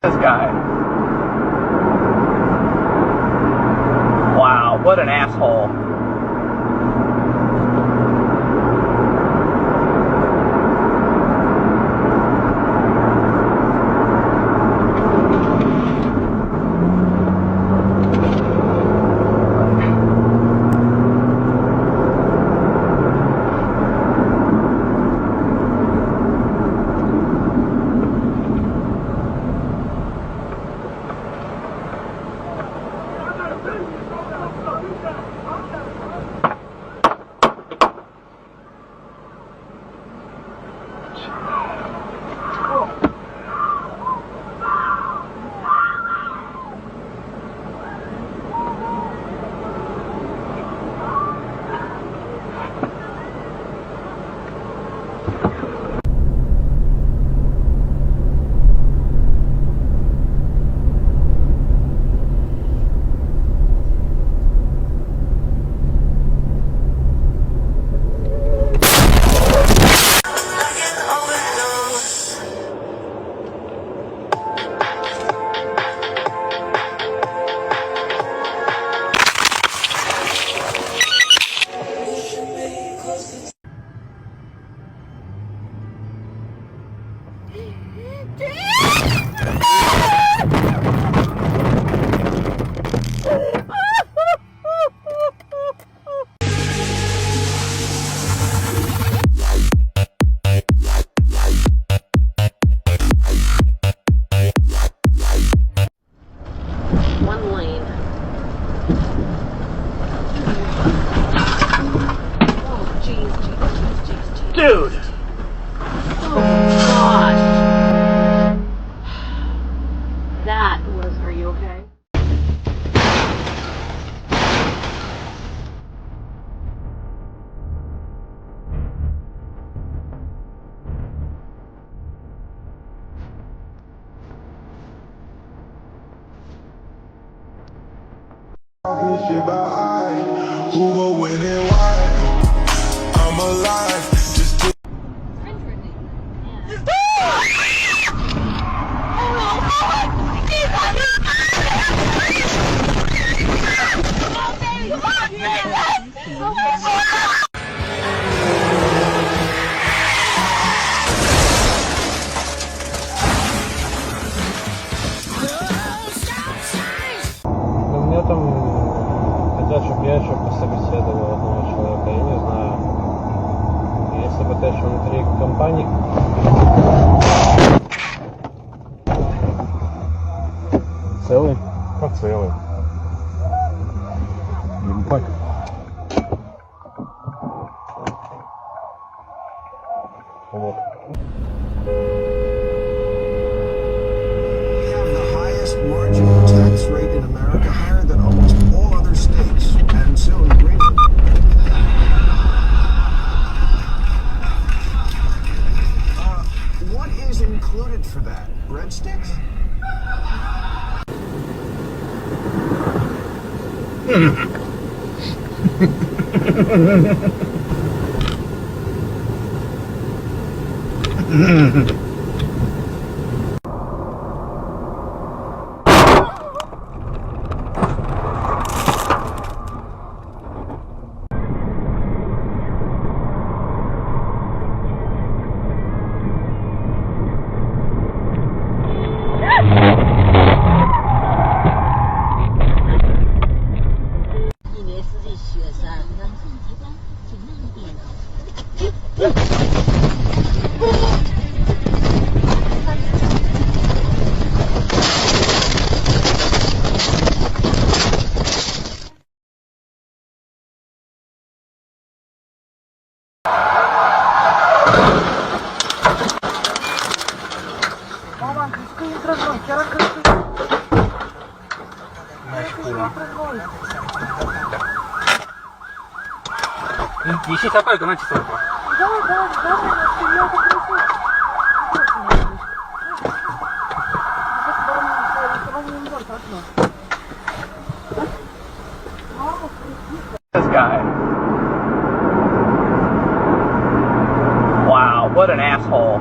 This guy. Wow, what an asshole. Dude! Oh gosh! That was. Are you okay? Who will win and why? I'm alive. Just to Ну, мне там хотят, чтобы я еще пособеседовал одного человека, я не знаю. Если бы ты еще внутри компании... Целый? Как целый? Ебать. Вот. Marginal tax rate in America higher than almost all other states, and soon Greenland. What is included for that? Breadsticks? Неси такой, гнать только. This guy. Wow, what an asshole.